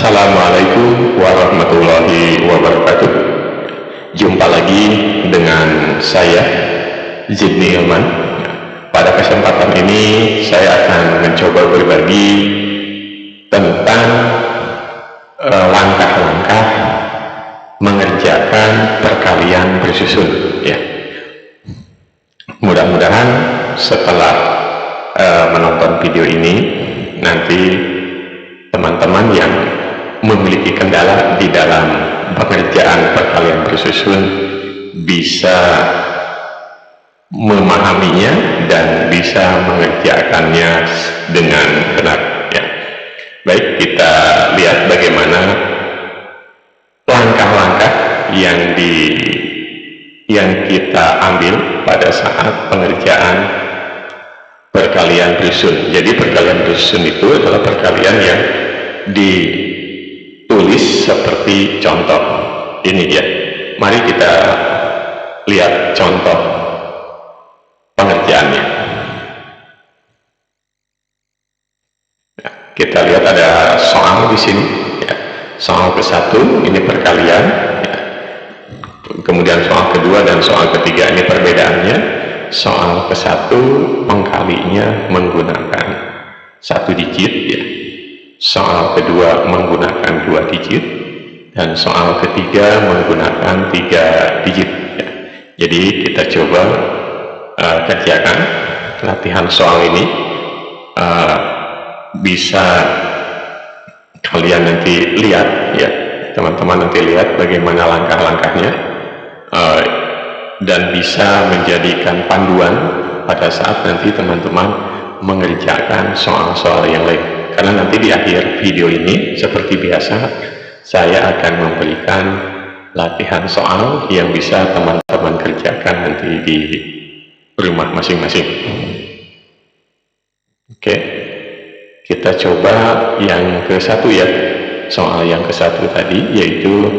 Assalamualaikum warahmatullahi wabarakatuh. Jumpa lagi dengan saya, Zidni Ilman. Pada kesempatan ini saya akan mencoba berbagi tentang langkah-langkah mengerjakan perkalian bersusun. Ya. Mudah-mudahan setelah menonton video ini nanti teman-teman yang memiliki kendala di dalam pengerjaan perkalian bersusun bisa memahaminya dan bisa mengerjakannya dengan benar. Ya. Baik, kita lihat bagaimana langkah-langkah yang kita ambil pada saat pengerjaan perkalian bersusun. Jadi perkalian bersusun itu adalah perkalian yang ditulis seperti contoh ini ya. Mari kita lihat contoh pengerjaannya. Ya, kita lihat ada soal di sini. Ya. Soal ke-1 ini perkalian. Ya. Kemudian soal kedua dan soal ketiga ini perbedaannya. Soal ke-1 pengkalinya menggunakan 1 digit ya. Soal kedua menggunakan 2 digit dan soal ketiga menggunakan 3 digit ya. Jadi kita coba kerjakan latihan soal ini, bisa kalian nanti lihat ya, teman-teman nanti lihat bagaimana langkah-langkahnya dan bisa menjadikan panduan pada saat nanti teman-teman mengerjakan soal-soal yang lain. Karena nanti di akhir video ini seperti biasa saya akan memberikan latihan soal yang bisa teman-teman kerjakan nanti di rumah masing-masing. Oke, kita coba yang ke-1 ya. Soal yang ke-1 tadi yaitu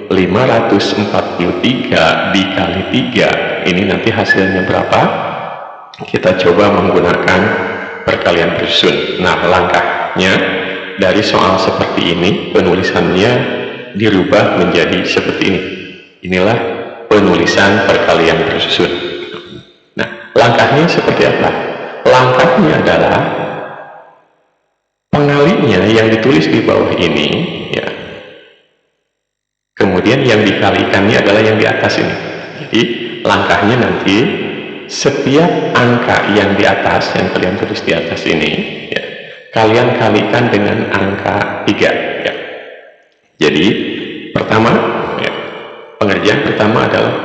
543 dikali 3 ini nanti hasilnya berapa? Kita coba menggunakan perkalian bersusun. Nah, langkahnya dari soal seperti ini penulisannya dirubah menjadi seperti ini. Inilah penulisan perkalian bersusun. Nah, langkahnya seperti apa? Langkahnya adalah pengalinya yang ditulis di bawah ini ya. Kemudian yang dikalikannya adalah yang di atas ini. Jadi langkahnya nanti setiap angka yang di atas yang kalian tulis di atas ini ya, kalian kalikan dengan angka 3 ya. Jadi pertama ya, pengerjaan pertama adalah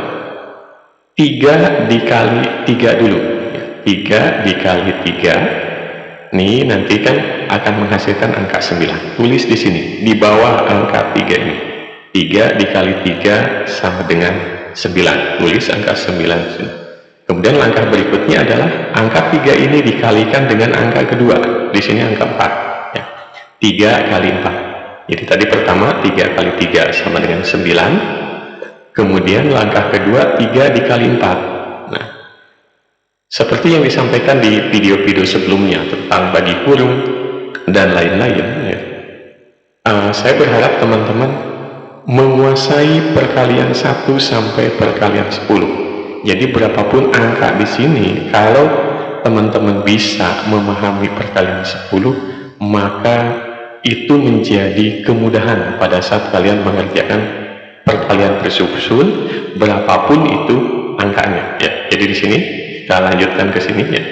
3 dikali 3 dulu ya. 3 dikali 3 nih nanti kan akan menghasilkan angka 9. Tulis di sini di bawah angka 3 ini. 3 dikali 3 sama dengan 9. Tulis angka 9 di sini. Kemudian langkah berikutnya adalah angka 3 ini dikalikan dengan angka kedua. Di sini angka 4 ya. 3 kali 4. Jadi tadi pertama 3 kali 3 sama dengan 9. Kemudian langkah kedua 3 dikali 4. Nah, seperti yang disampaikan di video-video sebelumnya tentang bagi kurung dan lain-lain ya. Saya berharap teman-teman menguasai perkalian 1 sampai perkalian 10. Jadi berapapun angka di sini, kalau teman-teman bisa memahami perkalian 10, maka itu menjadi kemudahan pada saat kalian mengerjakan perkalian bersusun, berapapun itu angkanya. Ya. Jadi di sini kita lanjutkan ke sini ya.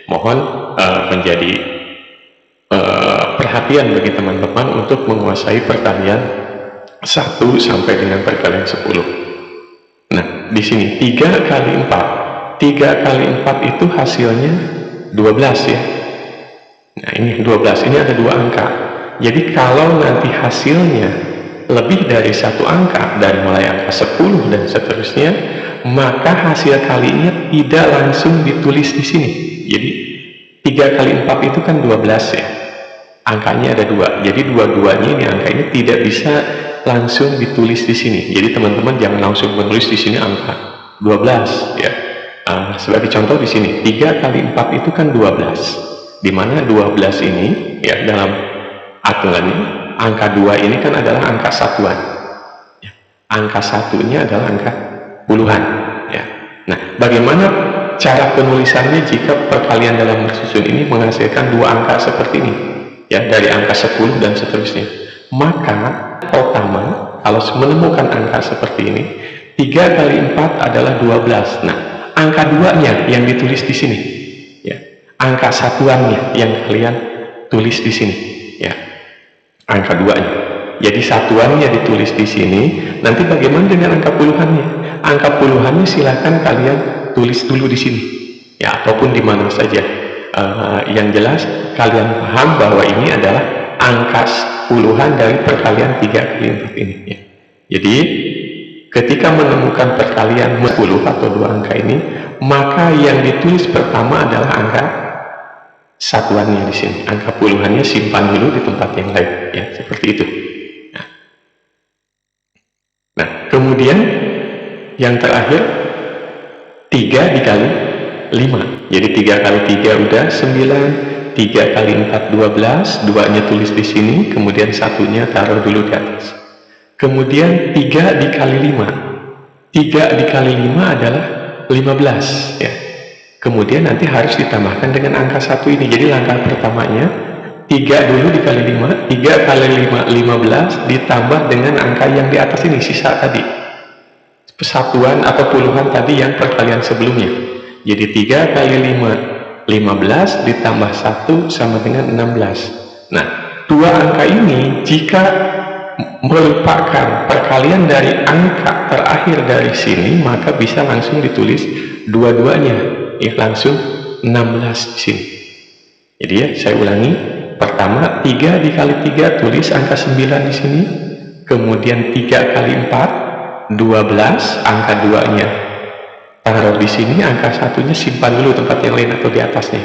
Mohon menjadi perhatian bagi teman-teman untuk menguasai perkalian 1 sampai dengan perkalian 10. Nah, di sini 3 kali 4. 3 kali 4 itu hasilnya 12 ya. Nah, ini 12. Ini ada 2 angka. Jadi kalau nanti hasilnya lebih dari 1 angka, dari mulai angka 10 dan seterusnya, maka hasil kalinya tidak langsung ditulis di sini. Jadi 3 kali 4 itu kan 12 ya. Angkanya ada 2. Jadi dua-duanya ini angka ini tidak bisa langsung ditulis di sini. Jadi teman-teman jangan langsung menulis di sini angka 12 ya. Sebagai contoh di sini 3 kali 4 itu kan 12. Di mana 12 ini ya dalam aturan ini angka 2 ini kan adalah angka satuan. Ya. Angka satunya adalah angka puluhan. Ya. Nah, bagaimana cara penulisannya jika perkalian dalam bersusun ini menghasilkan dua angka seperti ini? Ya, dari angka 10 dan seterusnya. Maka pertama, kalau menemukan angka seperti ini, 3 kali 4 adalah 12. Nah, angka 2-nya yang ditulis di sini. Ya. Angka satuannya yang kalian tulis di sini. Ya. Angka 2-nya. Jadi satuannya ditulis di sini. Nanti bagaimana dengan angka puluhannya? Angka puluhannya silakan kalian tulis dulu di sini. Ya, ataupun di mana saja. Yang jelas kalian paham bahwa ini adalah angka puluhan dari perkalian 3 kali 4 ini. Ya. Jadi ketika menemukan perkalian 10 atau 2 angka ini, maka yang ditulis pertama adalah angka satuannya di sini. Angka puluhannya simpan dulu di tempat yang lain. Ya, seperti itu. Nah, kemudian yang terakhir 3 dikali 5. Jadi 3 kali 3 udah 9, 3 kali 4 12, 2-nya tulis di sini, kemudian satunya taruh dulu di atas. Kemudian 3 dikali 5. 3 dikali 5 adalah 15, ya. Kemudian nanti harus ditambahkan dengan angka 1 ini. Jadi langkah pertamanya 3 dulu dikali 5, 3 kali 5 15 ditambah dengan angka yang di atas ini, sisa tadi. Persatuan atau puluhan tadi yang perkalian sebelumnya. Jadi 3 kali 5 15 ditambah 1 sama dengan 16. Nah, dua angka ini jika merupakan perkalian dari angka terakhir dari sini, maka bisa langsung ditulis dua-duanya, ya, langsung 16 di sini. Jadi ya, saya ulangi. Pertama, 3 dikali 3 tulis angka 9 di sini. Kemudian 3 kali 4 12, angka 2-nya taruh di sini, angka satunya simpan dulu tempat yang lain atau di atasnya.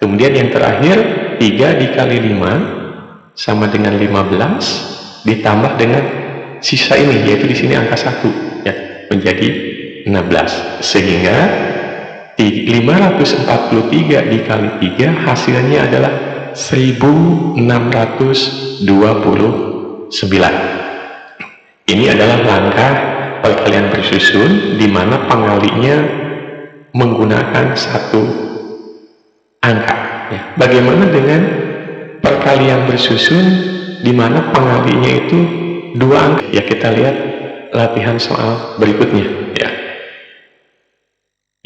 Kemudian yang terakhir 3 dikali 5 sama dengan 15 ditambah dengan sisa ini, yaitu di sini angka 1, ya, menjadi 16. Sehingga 543 dikali 3 hasilnya adalah 1629. Ini adalah langkah perkalian bersusun di mana pengalinya menggunakan satu angka. Ya. Bagaimana dengan perkalian bersusun di mana pengalinya itu 2 angka? Ya, kita lihat latihan soal berikutnya. Ya.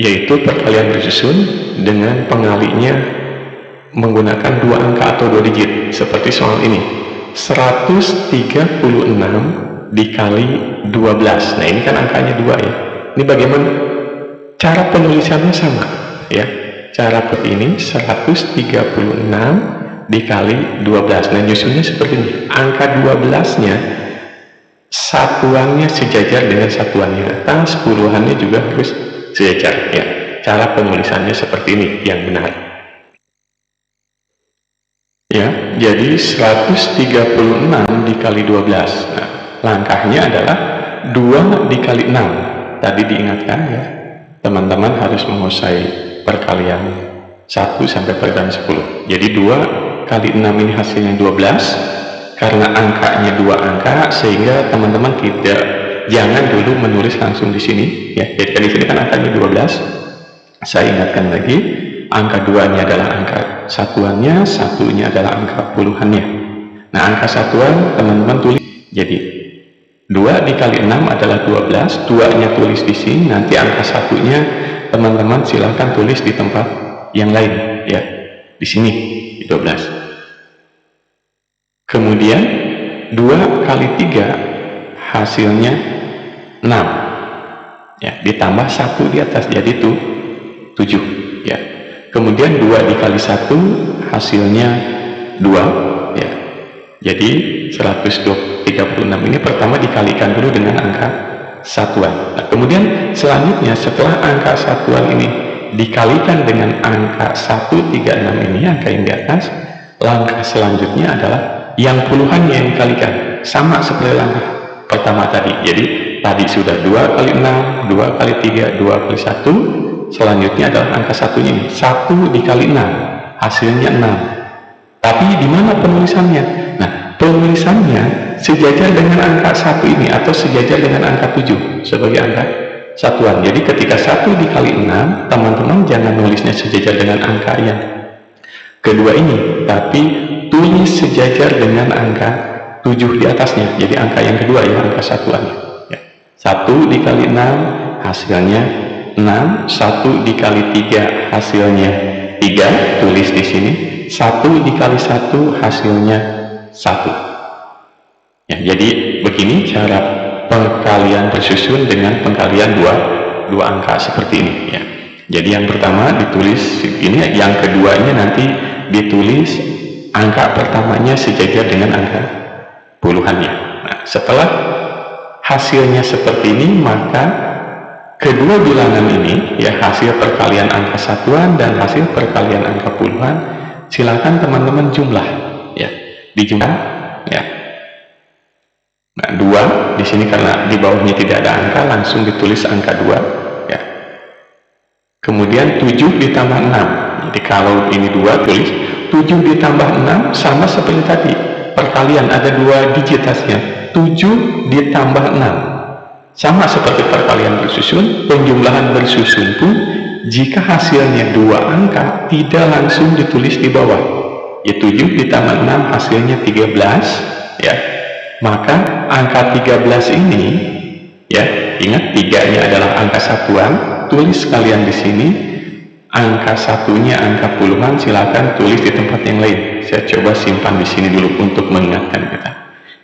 Yaitu perkalian bersusun dengan pengalinya menggunakan 2 angka atau 2 digit. Seperti soal ini. 136 dikali 12. Nah, ini kan angkanya 2, ya. Ini bagaimana? Cara penulisannya sama, ya. Cara seperti ini, 136 dikali 12. Nah, nyusunnya seperti ini. Angka 12-nya satuannya sejajar dengan satuan yang atas, puluhannya juga harus sejajar, ya. Cara penulisannya seperti ini yang benar. Ya, jadi 136 dikali 12. Nah, langkahnya adalah 2 dikali 6. Tadi diingatkan, ya, teman-teman harus menguasai perkalian 1 sampai perkalian 10. Jadi 2 kali 6 ini hasilnya 12. Karena angkanya 2 angka, sehingga teman-teman jangan dulu menulis langsung di sini, ya. Jadi di sini kan angkanya 12. Saya ingatkan lagi, angka 2-nya adalah angka satuannya, satunya adalah angka puluhannya. Nah, angka satuan teman-teman tulis. Jadi 2 dikali 6 adalah 12, 2-nya tulis di sini, nanti angka satunya teman-teman silahkan tulis di tempat yang lain, ya, di sini, di 12. Kemudian 2 kali 3 hasilnya 6, ya, ditambah 1 di atas, jadi itu 7, ya. Kemudian 2 dikali 1 hasilnya 2, ya. Jadi 136 ini pertama dikalikan dulu dengan angka satuan. Nah, kemudian selanjutnya setelah angka satuan ini dikalikan dengan angka 136 ini, angka yang di atas, langkah selanjutnya adalah yang puluhannya yang dikalikan. Sama seperti langkah pertama tadi. Jadi tadi sudah 2 kali 6, 2 kali 3, 2 kali 1. Selanjutnya adalah angka satunya ini. 1 dikali 6 hasilnya 6. Tapi di mana penulisannya? Nah, penulisannya sejajar dengan angka 1 ini atau sejajar dengan angka 7 sebagai angka satuan. Jadi ketika 1 dikali 6, teman-teman jangan nulisnya sejajar dengan angka yang kedua ini, tapi tulis sejajar dengan angka 7 di atasnya. Jadi angka yang kedua ya, angka satuannya. Ya. 1 dikali 6 hasilnya 6, 1 dikali 3 hasilnya 3, tulis di sini. 1 dikali 1 hasilnya 1. Ya, jadi begini cara pengkalian bersusun dengan pengkalian dua angka seperti ini ya. Jadi yang pertama ditulis ini, yang keduanya nanti ditulis angka pertamanya sejajar dengan angka puluhannya. Nah, setelah hasilnya seperti ini, maka kedua bilangan ini ya, hasil perkalian angka satuan dan hasil perkalian angka puluhan, silakan teman-teman jumlah ya, dijumlah ya. Nah, 2 di sini karena di bawahnya tidak ada angka, langsung ditulis angka 2 ya. Kemudian 7 ditambah 6. Jadi kalau ini 2, tulis 7 ditambah 6 sama seperti tadi. Perkalian ada 2 digit hasilnya. 7 ditambah 6. Sama seperti perkalian bersusun, penjumlahan bersusun pun jika hasilnya 2 angka tidak langsung ditulis di bawah. Ya, 7 ditambah 6 hasilnya 13 ya. Maka angka 13 ini ya, ingat 3-nya adalah angka satuan, tulis kalian di sini. Angka satunya angka puluhan, silakan tulis di tempat yang lain. Saya coba simpan di sini dulu untuk mengingatkan kita.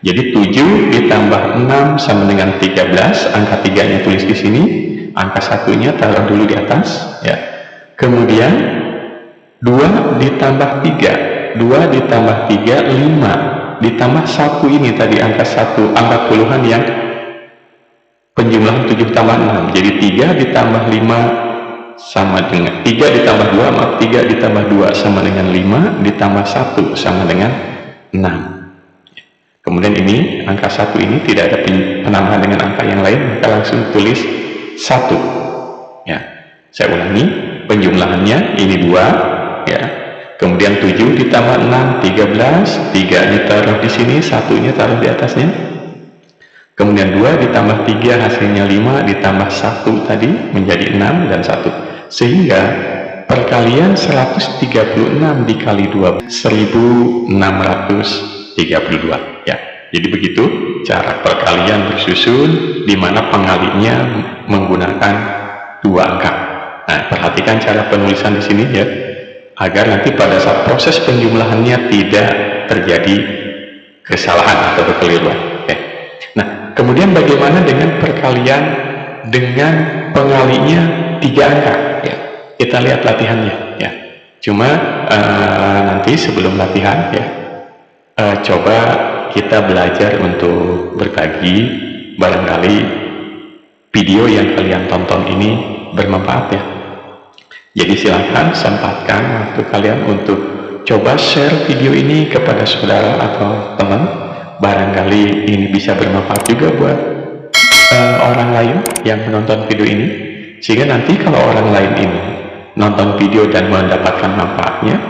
Jadi 7 ditambah 6 sama dengan 13, angka 3-nya tulis di sini, angka satunya taruh dulu di atas ya. Kemudian 2 ditambah 3, 2 ditambah 3 5, ditambah 1 ini tadi angka 1, angka puluhan yang penjumlahan 7 tambah 6. Jadi 3 ditambah 5 sama dengan 3 ditambah 2, maaf, 3 ditambah 2 sama dengan 5, ditambah 1 sama dengan 6. Kemudian ini angka 1 ini tidak ada penambahan dengan angka yang lain, maka langsung tulis 1 ya. Saya ulangi, penjumlahannya ini 2 ya. Kemudian 7 ditambah 6, 13, 3-nya taruh di sini, 1-nya taruh di atasnya. Kemudian 2 ditambah 3 hasilnya 5, ditambah 1 tadi menjadi 6 dan 1. Sehingga perkalian 136 dikali 2, 1632 ya. Jadi begitu cara perkalian bersusun di mana pengalinya menggunakan 2 angka. Nah, perhatikan cara penulisan di sini ya, agar nanti pada saat proses penjumlahannya tidak terjadi kesalahan atau kekeliruan. Oke. Nah, kemudian bagaimana dengan perkalian dengan pengalinya 3 angka? Ya, kita lihat latihannya. Ya, cuma nanti sebelum latihan ya, coba kita belajar untuk berbagi. Barangkali video yang kalian tonton ini bermanfaat ya. Jadi silakan sempatkan waktu kalian untuk coba share video ini kepada saudara atau teman. Barangkali ini bisa bermanfaat juga buat orang lain yang menonton video ini, sehingga nanti kalau orang lain ini nonton video dan mendapatkan manfaatnya,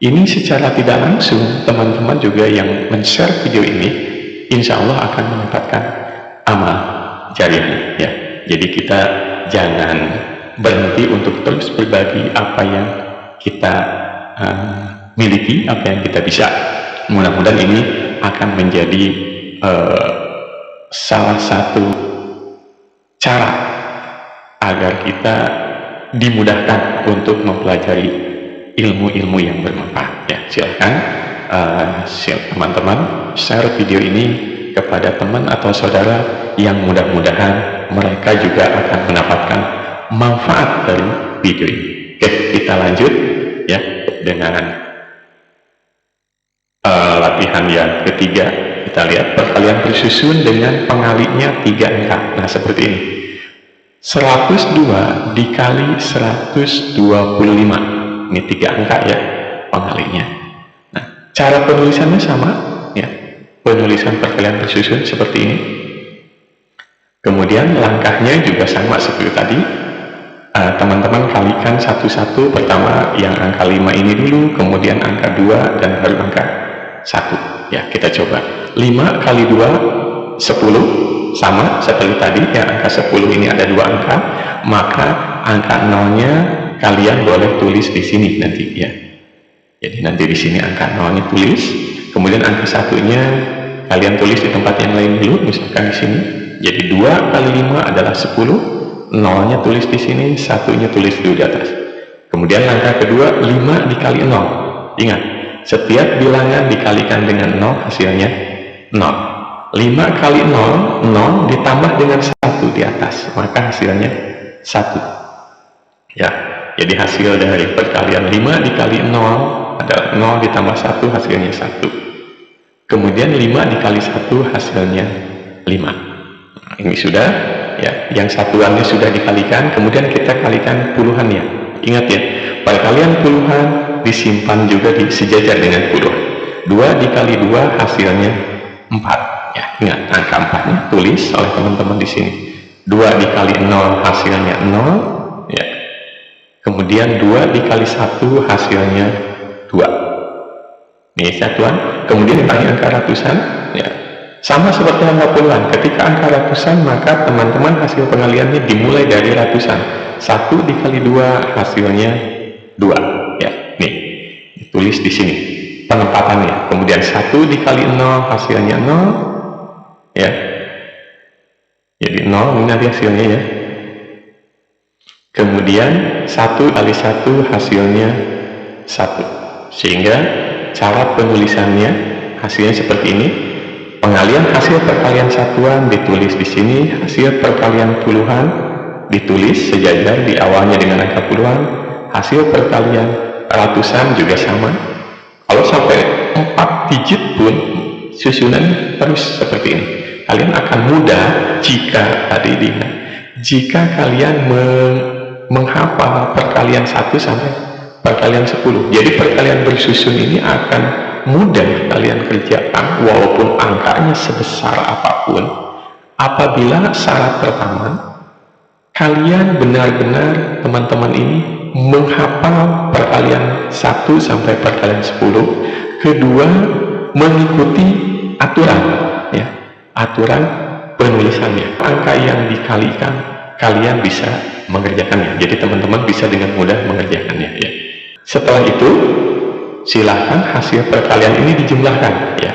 ini secara tidak langsung teman-teman juga yang men-share video ini insya Allah akan mendapatkan amal jariah ya. Jadi kita jangan berhenti untuk terus berbagi apa yang kita miliki, apa yang kita bisa. Mudah-mudahan ini akan menjadi salah satu cara agar kita dimudahkan untuk mempelajari ilmu-ilmu yang bermanfaat ya. Silakan teman-teman share video ini kepada teman atau saudara yang mudah-mudahan mereka juga akan mendapatkan manfaat dari video ini. Oke, kita lanjut ya dengan latihan yang ketiga. Kita lihat perkalian bersusun dengan pengalinya 3 angka. Nah, seperti ini. 102 dikali 125. Ini 3 angka ya pengalinya. Nah, cara penulisannya sama ya. Penulisan perkalian bersusun seperti ini. Kemudian langkahnya juga sama seperti tadi. Teman-teman kalikan satu-satu, pertama yang angka 5 ini dulu, kemudian angka 2 dan baru angka 1. Ya, kita coba. 5 kali 2, 10. Sama seperti tadi, ya, angka 10 ini ada 2 angka, maka angka 0-nya kalian boleh tulis di sini nanti, ya. Jadi nanti di sini angka 0-nya tulis, kemudian angka 1-nya kalian tulis di tempat yang lain dulu, misalkan di sini. Jadi 2 kali 5 adalah 10, 0-nya tulis di sini, 1-nya tulis dulu di atas. Kemudian langkah kedua, 5 dikali 0. Ingat, setiap bilangan dikalikan dengan 0 hasilnya 0. 5 kali 0, 0 ditambah dengan 1 di atas, maka hasilnya 1. Ya, jadi hasil dari perkalian 5 dikali 0 adalah 0 ditambah 1 hasilnya 1. Kemudian 5 dikali 1 hasilnya 5. Nah, ini sudah, ya, yang satuannya sudah dikalikan, kemudian kita kalikan puluhannya. Ingat ya, perkalian puluhan disimpan juga di sejajar dengan puluhan. 2 dikali 2 hasilnya 4. Ya, ingat angka 4-nya tulis oleh teman-teman di sini. 2 dikali 0 hasilnya 0, ya. Kemudian 2 dikali 1 hasilnya 2. Ini satuan. Kemudian yang angka ratusan, ya, sama seperti angka puluhan. Ketika angka ratusan, maka teman-teman hasil pengaliannya dimulai dari ratusan. 1 dikali 2 hasilnya 2. Ya, nih, tulis di sini penempatannya. Kemudian 1 dikali 0 hasilnya 0. Ya, jadi 0 ini nanti hasilnya, ya. Kemudian 1 kali 1 hasilnya 1. Sehingga cara penulisannya hasilnya seperti ini. Pengalian hasil perkalian satuan ditulis di sini, hasil perkalian puluhan ditulis sejajar di awalnya dengan angka puluhan, hasil perkalian ratusan juga sama. Kalau sampai 4 digit pun susunan terus seperti ini. Kalian akan mudah jika tadi diingat, jika kalian menghafal perkalian 1 sampai perkalian 10. Jadi perkalian bersusun ini akan mudah kalian kerjakan walaupun angkanya sebesar apapun, apabila syarat pertama kalian benar-benar teman-teman ini menghafal perkalian 1 sampai perkalian 10. Kedua, mengikuti aturan, ya, aturan penulisannya. Angka yang dikalikan kalian bisa mengerjakannya. Jadi teman-teman bisa dengan mudah mengerjakannya, ya. Setelah itu silahkan hasil perkalian ini dijumlahkan, ya.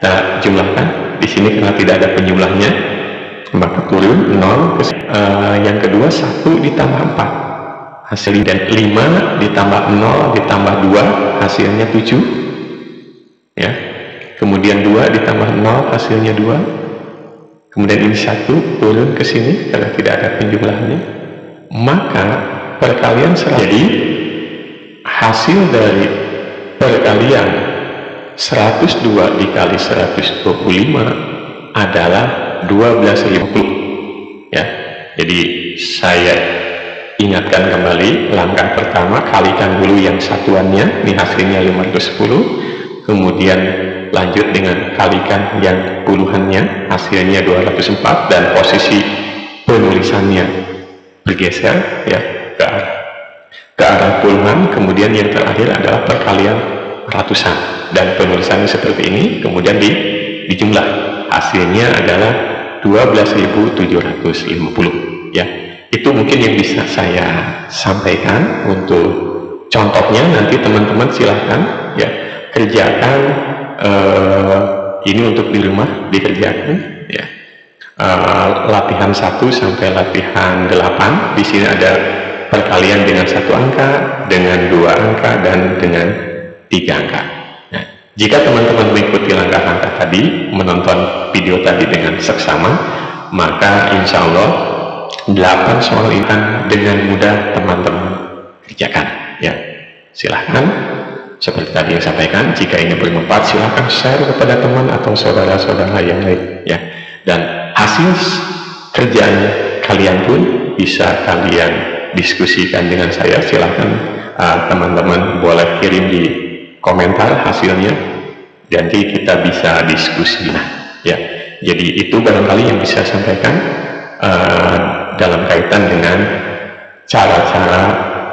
Nah, jumlahkan di sini karena tidak ada penjumlahnya, maka turun 0 yang kedua 1 ditambah 4 hasil, dan 5 ditambah 0 ditambah 2 hasilnya 7, ya. Kemudian 2 ditambah 0 hasilnya 2. Kemudian ini 1 turun ke sini karena tidak ada penjumlahnya, maka perkalian jadi hasil dari perkalian 102 dikali 125 adalah 1250, ya. Jadi saya ingatkan kembali, langkah pertama kalikan dulu yang satuannya, ini hasilnya 510, kemudian lanjut dengan kalikan yang puluhannya, hasilnya 204, dan posisi penulisannya bergeser, ya, ke arah puluhan. Kemudian yang terakhir adalah perkalian ratusan, dan penulisannya seperti ini. Kemudian dijumlah, hasilnya adalah 12.750, ya. Itu mungkin yang bisa saya sampaikan untuk contohnya. Nanti teman-teman silahkan, ya, kerjakan. Ini untuk di rumah dikerjakan, ya. Latihan 1 sampai latihan 8. Di sini ada perkalian dengan 1 angka, dengan 2 angka, dan dengan 3 angka. Nah, jika teman-teman mengikuti langkah-langkah tadi, menonton video tadi dengan seksama, maka insya Allah 8 soal ini dengan mudah teman-teman kerjakan, ya. Silahkan, seperti tadi yang sampaikan, jika ini bermanfaat silahkan share kepada teman atau saudara-saudara yang lain, ya. Dan hasil kerjaannya kalian pun bisa kalian diskusikan dengan saya. Silahkan teman-teman boleh kirim di komentar hasilnya, nanti kita bisa diskusi, ya. Jadi itu barangkali yang bisa saya sampaikan dalam kaitan dengan cara-cara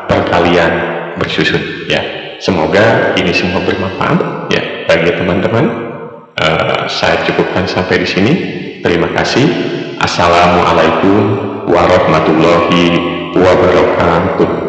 perkalian bersusun, ya. Semoga ini semua bermanfaat ya bagi teman-teman. Saya cukupkan sampai di sini. Terima kasih. Assalamualaikum warahmatullahi wabarakatuh.